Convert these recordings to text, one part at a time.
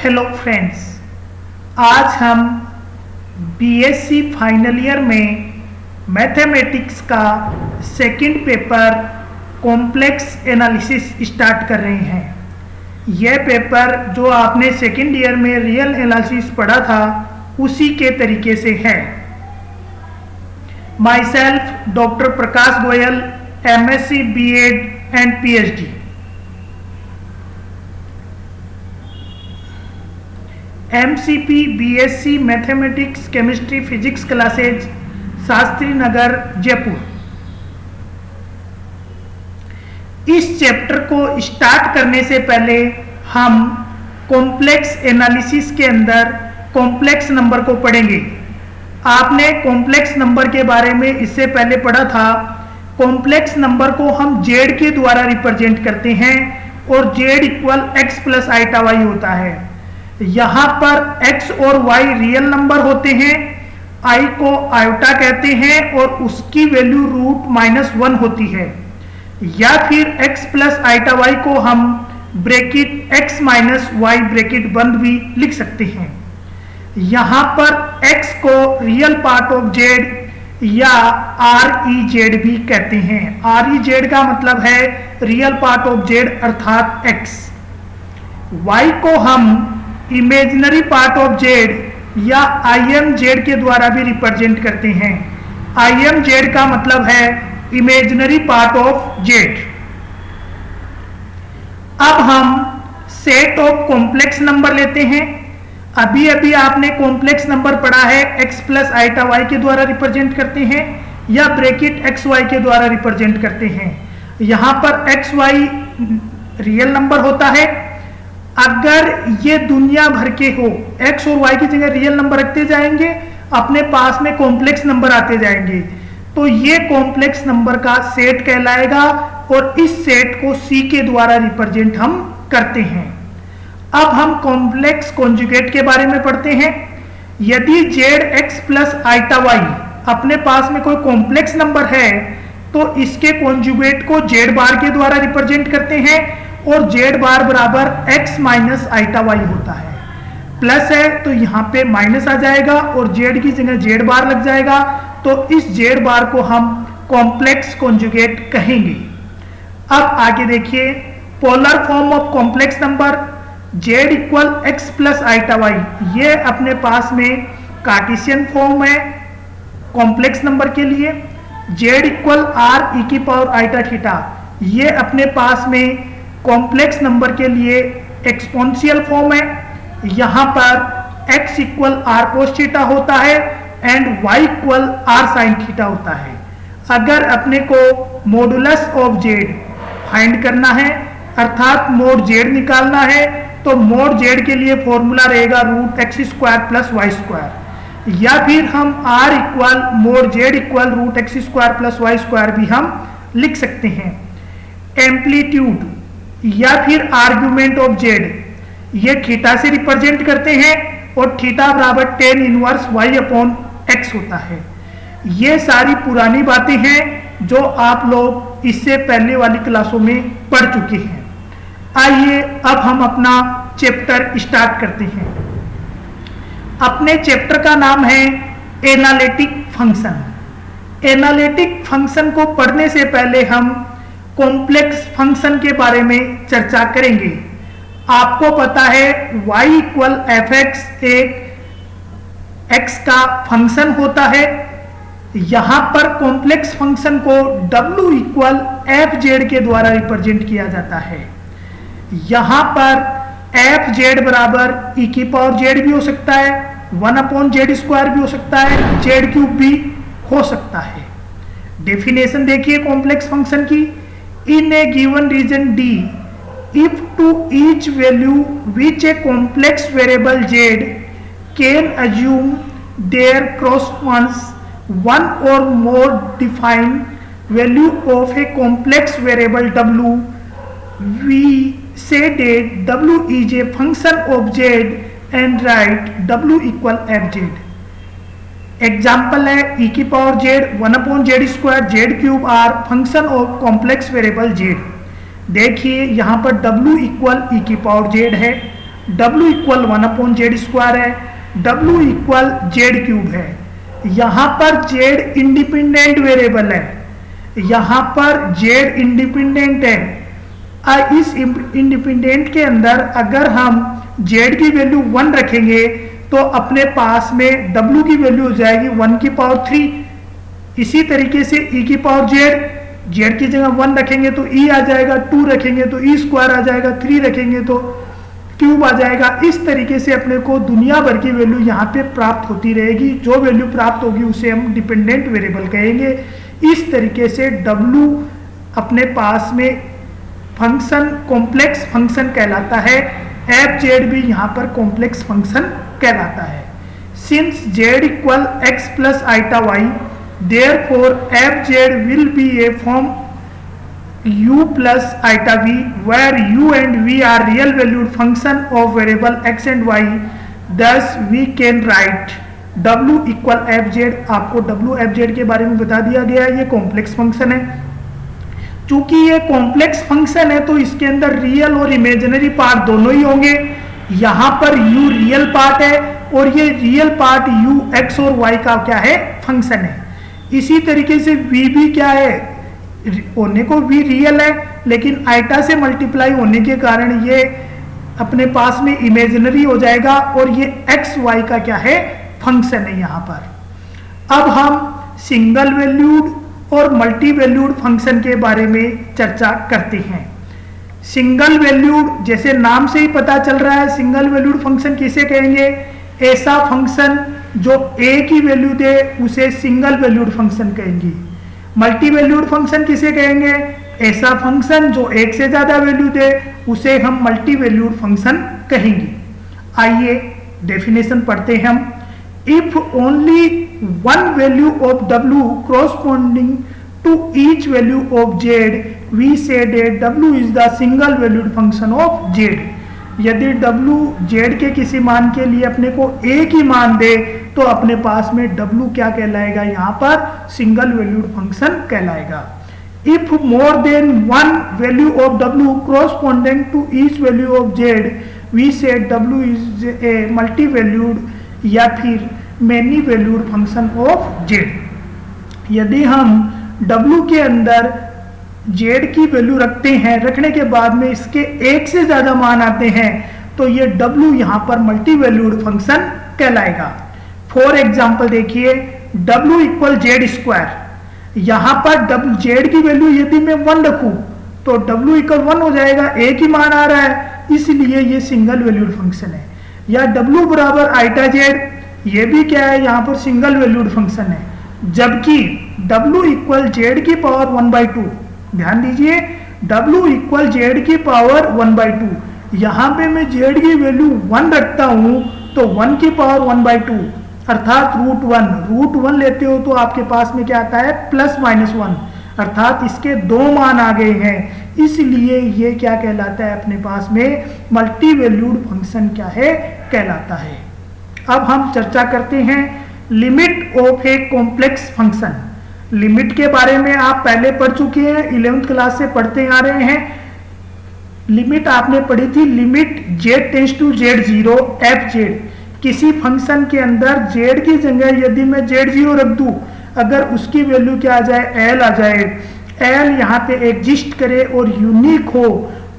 Hello friends, आज हम BSc final year में मैथमेटिक्स का second paper complex analysis start कर रहे हैं। यह पेपर जो आपने सेकंड ईयर में रियल एनालिसिस पढ़ा था उसी के तरीके से है। My self doctor Prakash Goyal, MSc BEd and PhD. MCP BSc mathematics chemistry physics classes, Shastri Nagar, Jaipur. इस चैप्टर को स्टार्ट करने से पहले हम कॉम्प्लेक्स एनालिसिस के अंदर कॉम्प्लेक्स नंबर को पढ़ेंगे। आपने कॉम्प्लेक्स नंबर के बारे में इससे पहले पढ़ा था। कॉम्प्लेक्स नंबर को हम जेड के द्वारा रिप्रेजेंट करते हैं और Z equal X plus iota Y होता है। यहां पर x और y रियल नंबर होते हैं, i को आयोटा कहते हैं और उसकी वैल्यू √-1 होती है। या फिर x प्लस आइटा y को हम bracket x minus y bracket बंद भी लिख सकते हैं। यहां पर x को रियल पार्ट ऑफ z या REZ भी कहते हैं। REZ का मतलब है रियल पार्ट ऑफ z अर्थात x। y को हम इमेजिनरी पार्ट ऑफ जेड या IMZ के द्वारा भी रिप्रेजेंट करते हैं। IMZ का मतलब है इमेजिनरी पार्ट ऑफ जेड। अब हम सेट ऑफ कॉम्प्लेक्स नंबर लेते हैं। अभी अभी आपने कॉम्प्लेक्स नंबर पढ़ा है x प्लस आइटा y के द्वारा रिप्रेजेंट करते हैं या ब्रैकेट XY के द्वारा रिप्रेजेंट करते हैं। यहां पर XY रियल नंबर होता है। अगर ये दुनिया भर के हो, x और y की जगह रियल नंबर रखते जाएंगे, अपने पास में कॉम्प्लेक्स नंबर आते जाएंगे, तो ये कॉम्प्लेक्स नंबर का सेट कहलाएगा और इस सेट को C के द्वारा रिप्रेजेंट हम करते हैं। अब हम कॉम्प्लेक्स कॉन्जुगेट के बारे में पढ़ते हैं। यदि ZX प्लस आइटा y अपने पास में कोई कॉम्प्लेक्स नंबर है तो इसके कॉन्जुगेट को Z बार के द्वारा रिप्रेजेंट करते हैं और Z बार बराबर x माइनस आइटा y होता है। प्लस है तो यहाँ पे माइनस आ जाएगा और Z की जगह Z बार लग जाएगा, तो इस Z बार को हम कॉम्प्लेक्स कॉन्जुगेट कहेंगे। अब आगे देखिए, polar form of complex number Z equal X plus iota y, ये अपने पास में कार्टेशियन फॉर्म है कॉम्प्लेक्स नंबर के लिए। Z इक्वल r e⁻θ, ये अपने पास में कॉम्प्लेक्स नंबर के लिए एक्सपोनेंशियल फॉर्म है। यहां पर x equal r cos theta होता है and y equal r sin theta होता है। अगर अपने को मॉडुलस ऑफ z फाइंड करना है अर्थात मोड z निकालना है तो मोड z के लिए फॉर्मूला रहेगा √x² प्लस y², या फिर हम r equal mode z equal √x² plus y² भी हम लिख सकते हैं। एम्पलीट्यूड या फिर आर्ग्यूमेंट ऑफ z, ये थीटा से रिप्रेजेंट करते हैं और थीटा बराबर tan inverse y upon x होता है। ये सारी पुरानी बातें हैं जो आप लोग इससे पहले वाली क्लासों में पढ़ चुके हैं। आइए अब हम अपना चैप्टर स्टार्ट करते हैं। अपने चैप्टर का नाम है एनालिटिक फंक्शन। एनालिटिक फंक्शन को पढ़ने से पहले हम कॉम्प्लेक्स फंक्शन के बारे में चर्चा करेंगे। आपको पता है y इक्वल fx एक x का फंक्शन होता है। यहां पर कॉम्प्लेक्स फंक्शन को w इक्वल fz के द्वारा रिप्रेजेंट किया जाता है। यहां पर fz बराबर e⁻z भी हो सकता है, 1/z² भी हो सकता है, z³ भी हो सकता है। डेफिनेशन देखिए कॉम्प्लेक्स फंक्शन की। In a given region D, if to each value which a complex variable z can assume there corresponds one or more defined value of a complex variable w, we say that w is a function of z and write w equal fz। Example है e⁻z 1/z² z³ are function of complex variable z। देखिए यहाँ पर w equal e⁻z है। W equal 1/z² है, W equal z³ है। यहां पर z independent variable है, यहां पर z इंडिपेंडेंट है। इस इंडिपेंडेंट के अंदर अगर हम z की वैल्यू 1 रखेंगे तो अपने पास में W की वैल्यू हो जाएगी 1⁻3। इसी तरीके से e की पावर z की जगह 1 रखेंगे तो e आ जाएगा, 2 रखेंगे तो e² आ जाएगा, 3 रखेंगे तो क्यूब आ जाएगा। इस तरीके से अपने को दुनिया भर की वैल्यू यहाँ पे प्राप्त होती रहेगी। जो वैल्यू प्राप्त होगी उसे हम डिपेंडेंट वेरिएबल कहेंगे। इस तरीके से W अपने पास में फंक्शन कॉम्प्लेक्स फंक्शन कहलाता है, f(z) भी यहाँ पर कॉम्प्लेक्स फंक्शन कहलाता है। Since z equal x plus iota y, therefore f(z) will be a form u plus iota v, where u and v are real valued function of variable x and y. Thus we can write w equal f(z). आपको w f(z) के बारे में बता दिया गया है, ये complex function है। चूंकि ये कॉम्प्लेक्स फंक्शन है तो इसके अंदर रियल और इमेजिनरी पार्ट दोनों ही होंगे। यहाँ पर u रियल पार्ट है और ये रियल पार्ट u x और y का क्या है, फंक्शन है। इसी तरीके से v भी क्या है, होने को v रियल है लेकिन आइटा से मल्टीप्लाई होने के कारण ये अपने पास में इमेजिनरी हो जाएगा और ये x y का क्या है, फंक्शन है। यहाँ पर अब हम सिंगल वैल्यूड और मल्टी वैल्यूड फंक्शन के बारे में चर्चा करते हैं। सिंगल वैल्यूड, जैसे नाम से ही पता चल रहा है, सिंगल वैल्यूड फंक्शन किसे कहेंगे, ऐसा फंक्शन जो a की वैल्यू दे उसे सिंगल वैल्यूड फंक्शन कहेंगे। मल्टी वैल्यूड फंक्शन किसे कहेंगे, ऐसा फंक्शन जो एक से ज्यादा वैल्यू दे उसे हम मल्टी वैल्यूड फंक्शन कहेंगे। आइए डेफिनेशन पढ़ते हैं हम। If only one value of w corresponding to each value of z, we say that w is the single valued function of z। यदि w z के किसी मान के लिए अपने को एक ही मान दे तो अपने पास में w क्या कहलाएगा, यहाँ पर सिंगल वैल्यूड फंक्शन कहलाएगा। If more than one value of w corresponding to each value of z, we say w is a multi valued या फिर many valued function of z। यदि हम w के अंदर z की वैल्यू रखते हैं, रखने के बाद में इसके एक से ज्यादा मान आते हैं तो ये w यहाँ पर मल्टी वैल्यूड फंक्शन कहलाएगा। फॉर एग्जाम्पल देखिए, w इक्वल z², यहाँ पर z की वैल्यू यदि मैं 1 रखूं तो w इक्वल 1 हो जाएगा, एक ही मान आ रहा है, इसलिए ये सिंगल वैल्यूड फंक्शन है। या w बराबर आइटा z, ये भी क्या है, यहाँ पर सिंगल वैल्यूड फंक्शन है। जबकि w इक्वल z की पावर 1/2, ध्यान दीजिए w इक्वल z की पावर 1/2, यहाँ पे मैं z की वैल्यू 1 रखता हूँ तो 1 की पावर 1/2 अर्थात √1 लेते हो तो आपके पास में क्या आता है, +-1, अर्थात इसके दो मान आ गए हैं, इसलिए ये क्या कहलाता है, अपने पास में मल्टी वैल्यूड फंक्शन क्या है, कहलाता है। अब हम चर्चा करते हैं limit of a complex function. Limit के बारे में आप पहले पढ़ चुके हैं, 11th क्लास से पढ़ते आ रहे हैं। लिमिट आपने पढ़ी थी, limit z tends to z0 f(z)। किसी फंक्शन के अंदर z की जगह यदि मैं z0 रख दूं, अगर उसकी वैल्यू क्या आ जाए, l आ जाए, l यहाँ पे एग्जिस्ट करे और यूनिक हो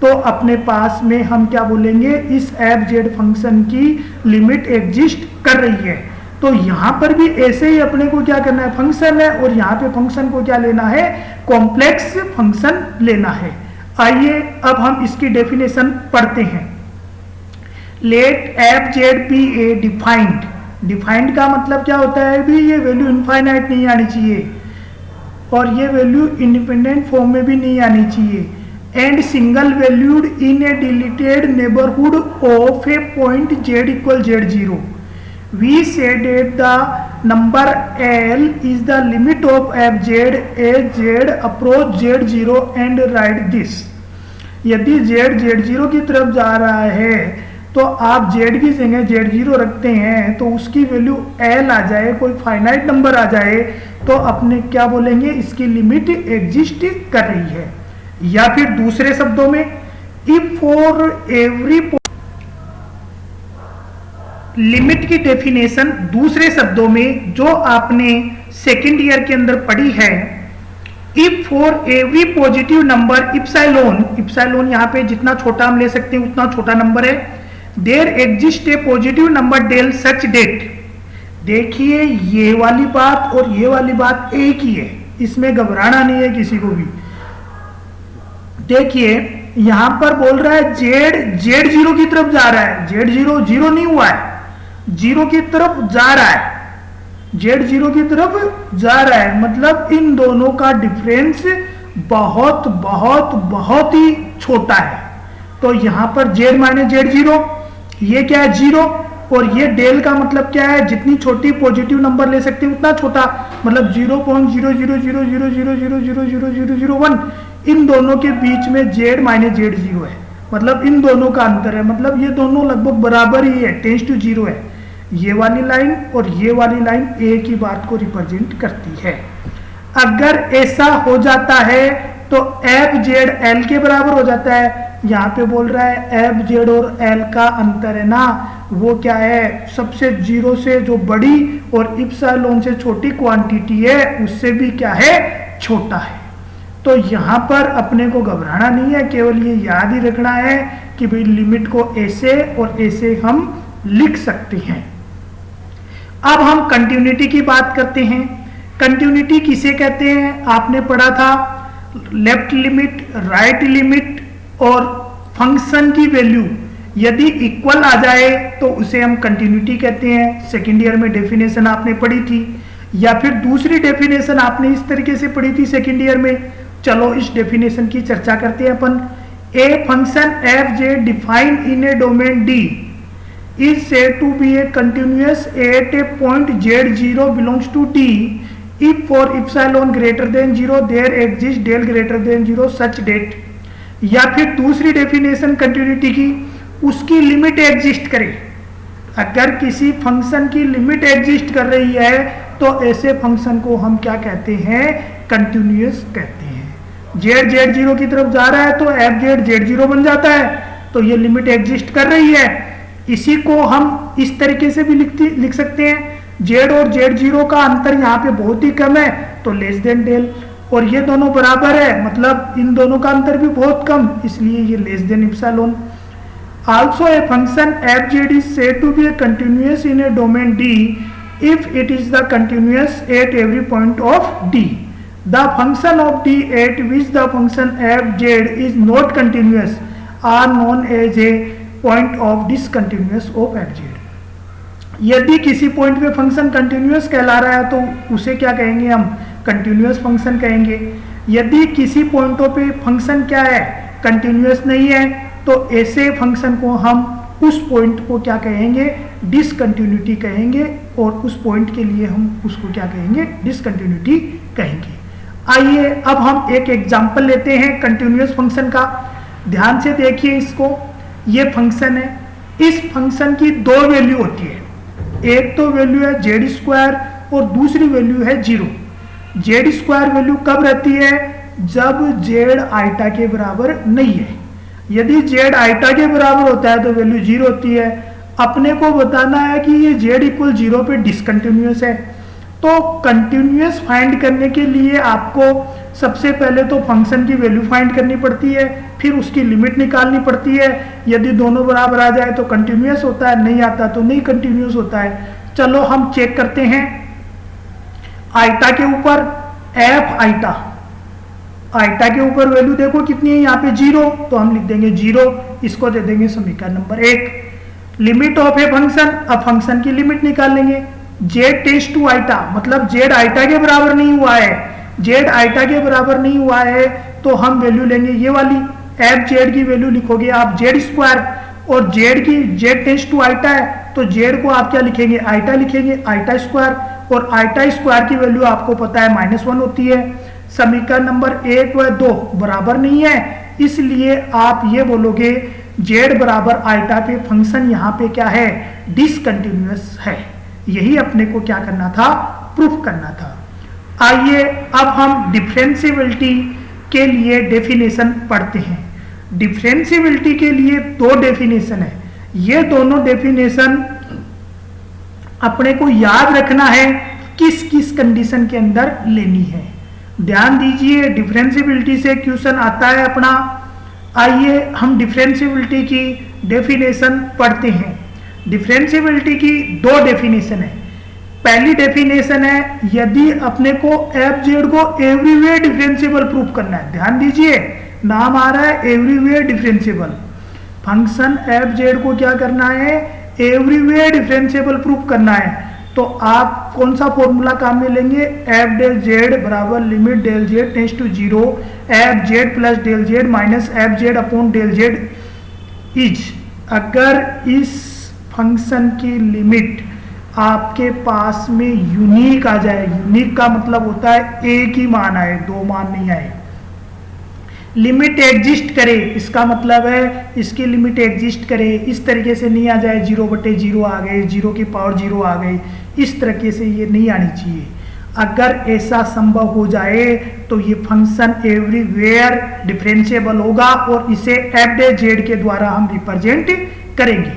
तो अपने पास में हम क्या बोलेंगे, इस f(z) फंक्शन की लिमिट एग्जिस्ट कर रही है। तो यहाँ पर भी ऐसे ही अपने को क्या करना है, फंक्शन है और यहाँ पे फंक्शन को क्या लेना है, कॉम्प्लेक्स फंक्शन लेना है। आइए अब हम इसकी डेफिनेशन पढ़ते हैं। लेट f(z) बी ए डिफाइंड। डिफाइंड का मतलब क्या होता है, भी ये वैल्यू इनफाइनाइट नहीं आनी चाहिए और ये वैल्यू इंडिपेंडेंट फॉर्म में भी नहीं आनी चाहिए। And single valued in A deleted neighbourhood of A point z equal z0। We said that the number L is the limit of f(z) as z approach z0 and write this। यदि z z0 की तरफ जा रहा है तो आप z की जगह z0 रखते हैं तो उसकी वैल्यू L आ जाए, कोई फाइनाइट नंबर आ जाए तो अपने क्या बोलेंगे, इसकी लिमिट एग्जिस्ट कर रही है। या फिर दूसरे शब्दों में, इफ फॉर एवरी लिमिट की डेफिनेशन दूसरे शब्दों में जो आपने सेकेंड ईयर के अंदर पढ़ी है, if for every positive number epsilon यहाँ पे जितना छोटा हम ले सकते हैं उतना छोटा नंबर है, there exist a positive number del such that. देखिए ये वाली बात और ये वाली बात एक ही है, इसमें घबराना नहीं है किसी को भी। देखिए यहां पर बोल रहा है जेड जीरो की तरफ जा रहा है, जेड जीरो नहीं हुआ है, जीरो की तरफ जा रहा है, जेड जीरो की तरफ जा रहा है, मतलब इन दोनों का डिफरेंस बहुत बहुत बहुत ही छोटा है। तो यहां पर जेड माइनस जेड जीरो, ये क्या है जीरो, और ये डेल का मतलब क्या है, जितनी छोटी पॉजिटिव नंबर ले सकते हैं उतना छोटा, मतलब 0.00000000001, इन दोनों के बीच में जेड माइनस जेड जीरो है, मतलब इन दोनों का अंतर है, मतलब ये दोनों लगभग बराबर ही है, टेंस टू जीरो है। ये वाली लाइन और ये वाली लाइन एक ही बात को रिप्रेजेंट करती है। अगर ऐसा हो जाता है तो एफ जेड एल के बराबर हो जाता है। यहाँ पे बोल रहा है एफ जेड और एल का अंतर है ना, वो क्या है, सबसे जीरो से जो बड़ी और इप्सिलॉन से छोटी क्वांटिटी है उससे भी क्या है, छोटा है। तो यहाँ पर अपने को घबराना नहीं है, केवल ये याद ही रखना है कि भाई लिमिट को ऐसे और ऐसे हम लिख सकते हैं। अब हम कंटिन्यूटी की बात करते हैं। कंटिन्यूटी किसे कहते हैं, आपने पढ़ा था लेफ्ट लिमिट, राइट लिमिट और फंक्शन की वैल्यू यदि इक्वल आ जाए तो उसे हम कंटिन्यूटी कहते हैं। सेकेंड ईयर में डेफिनेशन आपने पढ़ी थी, या फिर दूसरी डेफिनेशन आपने इस तरीके से पढ़ी थी सेकेंड ईयर में। चलो इस डेफिनेशन की चर्चा करते हैं अपन। A function f j defined in a domain D is said to be a continuous at a point z0 belongs to D if for epsilon greater than 0 there exists del greater than 0 such that, या फिर दूसरी definition continuity की, उसकी limit exist करे। अगर किसी function की limit exist कर रही है तो ऐसे फंक्शन को हम क्या कहते हैं, कंटिन्यूअस कहते हैं। जेड जेड जीरो की तरफ जा रहा है तो एफ जेड जेड जीरो बन जाता है, तो ये लिमिट एग्जिस्ट कर रही है। इसी को हम इस तरीके से भी लिख सकते हैं, जेड और जेड जीरो का अंतर यहाँ पे बहुत ही कम है तो लेस देन डेल, और ये दोनों बराबर है मतलब इन दोनों का अंतर भी बहुत कम, इसलिए ये less than epsilon. Also a function F Z is said to be a continuous in a domain D if it is the continuous at every point of D. The function of D at which the function F Z is not continuous are known as a point of discontinuous of F Z. यदि किसी point पे function continuous कहला रहा है तो उसे क्या कहेंगे, हम कंटिन्यूअस फंक्शन कहेंगे। यदि किसी पॉइंटों पे फंक्शन क्या है, कंटिन्यूअस नहीं है, तो ऐसे फंक्शन को हम उस पॉइंट को क्या कहेंगे, डिसकंटिन्यूटी कहेंगे, और उस पॉइंट के लिए हम उसको क्या कहेंगे, डिसकंटिन्यूटी कहेंगे। आइए अब हम एक एग्जाम्पल लेते हैं कंटिन्यूअस फंक्शन का। ध्यान से देखिए इसको, ये फंक्शन है, इस फंक्शन की दो वैल्यू होती है, एक तो वैल्यू है जेड स्क्वायर और दूसरी वैल्यू है जीरो। जेड स्क्वायर वैल्यू कब रहती है, जब जेड आइटा के बराबर नहीं है। यदि जेड आइटा के बराबर होता है तो वैल्यू जीरो होती है। अपने को बताना है कि ये जेड इक्वल जीरो पे डिसकंटिन्यूअस है, तो कंटिन्यूअस फाइंड करने के लिए आपको सबसे पहले तो फंक्शन की वैल्यू फाइंड करनी पड़ती है, फिर उसकी लिमिट निकालनी पड़ती है। यदि दोनों बराबर आ जाए तो कंटिन्यूअस होता है, नहीं आता तो नहीं कंटिन्यूअस होता है। चलो हम चेक करते हैं। आइटा के ऊपर एफ आइटा, आइटा के ऊपर वैल्यू देखो कितनी है, यहाँ पे जीरो, तो हम लिख देंगे जीरो, इसको दे देंगे समीकरण number 1। Limit of a function, अब फंक्शन की लिमिट निकाल लेंगे। जेड टेंड्स टू आइटा, मतलब जेड आइटा के बराबर नहीं हुआ है, जेड आइटा के बराबर नहीं हुआ है तो हम वैल्यू लेंगे ये वाली, एफ जेड की वैल्यू लिखोगे आप जेड स्क्वायर, और जेड की जेड टेंड्स टू आइटा है तो जेड को आप क्या लिखेंगे, आइटा लिखेंगे, आइटा स्क्वायर, और आइटा स्क्वायर की वैल्यू आपको पता है -1 होती है। समीकरण नंबर 1 व 2 बराबर नहीं है, इसलिए आप ये बोलोगे जेड बराबर आइटा पे फंक्शन यहाँ पे क्या है, डिसकंटिन्यूअस है। यही अपने को क्या करना था, प्रूफ करना था। आइए अब हम डिफरेंशिएबिलिटी के लिए डेफिनेशन पढ़ते हैं। डिफरेंशिएबिलिटी के लिए दो डेफिनेशन है, ये दोनों डेफिनेशन अपने को याद रखना है किस किस कंडीशन के अंदर लेनी है। ध्यान दीजिए, डिफरेंशियबिलिटी से क्वेश्चन आता है अपना। आइए हम डिफरेंशियबिलिटी की डेफिनेशन पढ़ते हैं। डिफरेंशियबिलिटी की दो डेफिनेशन है। पहली डेफिनेशन है, यदि अपने को एफ जेड को एवरीवेयर डिफरेंशियबल प्रूफ करना है। ध्यान दीजिए, नाम आ रहा है everywhere differentiable. Function F Z को क्या करना है, एवरीवेयर डिफरेंशियबल प्रूफ करना है। तो आप कौन सा फॉर्मूला काम में लेंगे, एफ डेल जेड बराबर limit del Z tends to 0 F Z plus del Z minus F Z upon del Z is. अगर इस फंक्शन की लिमिट आपके पास में यूनिक आ जाए, यूनिक का मतलब होता है एक ही मान आए, दो मान नहीं आए, लिमिट एग्जिस्ट करे, इसका मतलब है इसकी लिमिट एग्जिस्ट करे, इस तरीके से नहीं आ जाए 0/0 आ गए, 0 की पावर 0 आ गई, इस तरीके से ये नहीं आनी चाहिए। अगर ऐसा संभव हो जाए तो ये फंक्शन एवरीवेयर डिफरेंशियबल होगा और इसे एफ डे जेड के द्वारा हम रिप्रेजेंट करेंगे।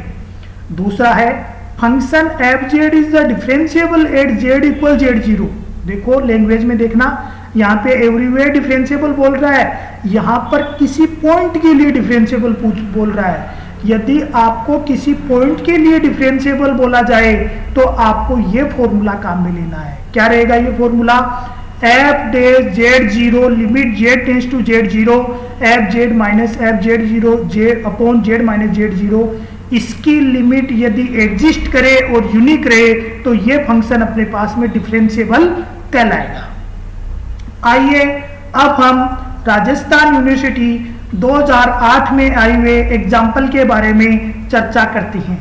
दूसरा है, function F Z is the differentiable eight Z equal Z 0। देखो लैंग्वेज में देखना, यहाँ पे एवरीवेयर डिफरेंशियबल बोल रहा है, यहाँ पर किसी पॉइंट के लिए डिफरेंशियबल बोल रहा है। यदि आपको किसी पॉइंट के लिए डिफरेंशियबल बोला जाए तो आपको ये फॉर्मूला काम में लेना है। क्या रहेगा ये formula, F del Z 0 limit Z tends to Z 0 F Z minus F Z 0 Z upon Z minus Z 0। इसकी लिमिट यदि एग्जिस्ट करे और यूनिक रहे तो ये फंक्शन अपने पास में डिफरेंशियबल कहलाएगा। आइए अब हम राजस्थान यूनिवर्सिटी 2008 में आए हुए एग्जाम्पल के बारे में चर्चा करते हैं।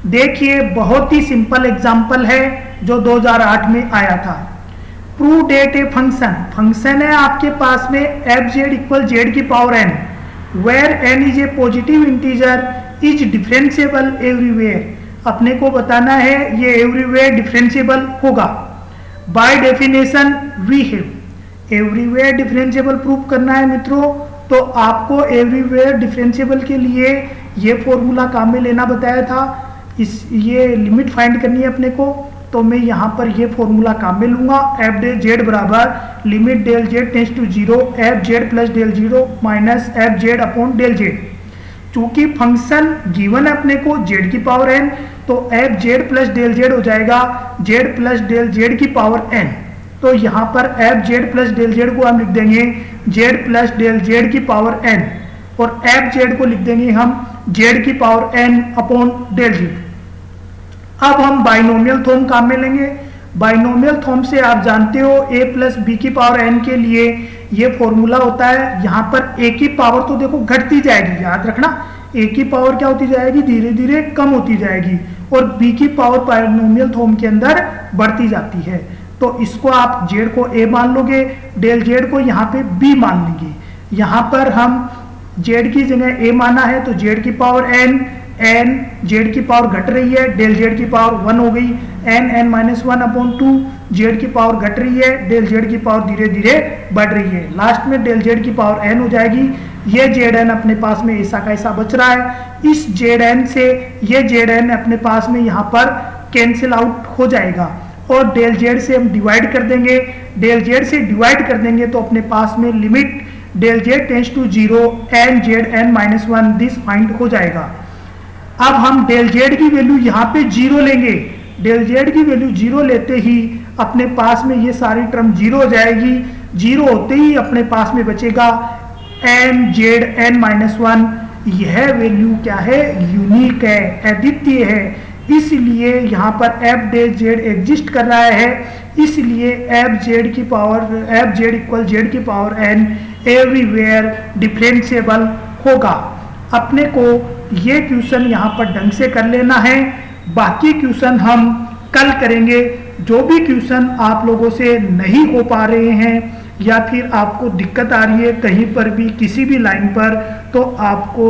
देखिए बहुत ही सिंपल एग्जाम्पल है जो 2008 में आया था। प्रूव डेट ए फंक्शन है आपके पास में एफ जेड इक्वल जेड की power N where N is a positive integer is differentiable everywhere. अपने को बताना है ये एवरीवेयर डिफरेंशियबल होगा। By definition we have, everywhere differentiable proof करना है मित्रों, तो आपको एवरीवेयर डिफरेंशियबल के लिए ये फॉर्मूला काम में लेना बताया था। ये लिमिट फाइंड करनी है अपने को, तो मैं यहाँ पर ये फॉर्मूला काम में लूंगा, एफ डेल जेड बराबर limit del Z tends to 0 F Z plus del 0 minus F Z upon del Z. चूंकि फंक्शन गिवन है अपने को जेड की पावर एन, तो F Z plus del Z हो जाएगा जेड प्लस डेल जेड की पावर एन। तो यहाँ पर F Z plus del Z को हम लिख देंगे जेड प्लस डेल जेड की पावर एन और एफ जेड को लिख देंगे हम जेड की power N upon del Z. अब हम बाइनोमियल थ्योरम काम में लेंगे। बाइनोमियल थ्योरम से आप जानते हो a प्लस बी की पावर n के लिए ये फॉर्मूला होता है। यहाँ पर a की पावर तो देखो घटती जाएगी, याद रखना a की पावर क्या होती जाएगी, धीरे धीरे कम होती जाएगी, और b की पावर बाइनोमियल थ्योरम के अंदर बढ़ती जाती है। तो इसको आप z को a मान लोगे, डेल z को यहाँ पे b मान लेंगे। यहाँ पर हम z की जगह a माना है तो z की पावर n जेड की पावर घट रही है, डेल जेड की पावर 1 हो गई, एन माइनस 1 अपॉन 2, जेड की पावर घट रही है, डेल जेड की पावर धीरे धीरे बढ़ रही है, लास्ट में डेल जेड की पावर एन हो जाएगी। ये जेड एन अपने पास में ऐसा का ऐसा बच रहा है। इस जेड एन से ये जेड एन अपने पास में यहाँ पर कैंसिल आउट हो जाएगा और डेल जेड से हम डिवाइड कर देंगे। डेल जेड से डिवाइड कर देंगे तो अपने पास में limit del Z tends to 0 N Z N minus 1 this find हो जाएगा। अब हम डेल जेड की वैल्यू यहाँ पे 0 लेंगे। डेल जेड की वैल्यू 0 लेते ही अपने पास में ये सारी टर्म 0 हो जाएगी। 0 होते ही अपने पास में बचेगा एन जेड एन माइनस 1। यह वैल्यू क्या है, यूनिक है, अद्वितीय है, इसलिए यहाँ पर एफ डे जेड एग्जिस्ट कर रहा है। इसलिए एफ जेड की power F Z equal Z की पावर एन एवरीवेयर डिफरेंशियबल होगा। अपने को ये क्वेश्चन यहाँ पर ढंग से कर लेना है, बाकी क्वेश्चन हम कल करेंगे। जो भी क्वेश्चन आप लोगों से नहीं हो पा रहे हैं या फिर आपको दिक्कत आ रही है कहीं पर भी किसी भी लाइन पर, तो आपको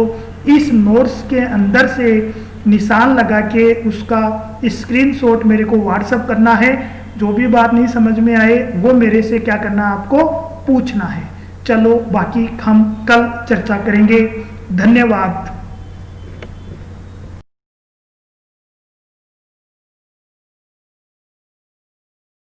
इस नोट्स के अंदर से निशान लगा के उसका स्क्रीनशॉट मेरे को व्हाट्सएप करना है। जो भी बात नहीं समझ में आए वो मेरे से क्या करना है, आपको पूछना है। चलो बाकी हम कल चर्चा करेंगे। धन्यवाद।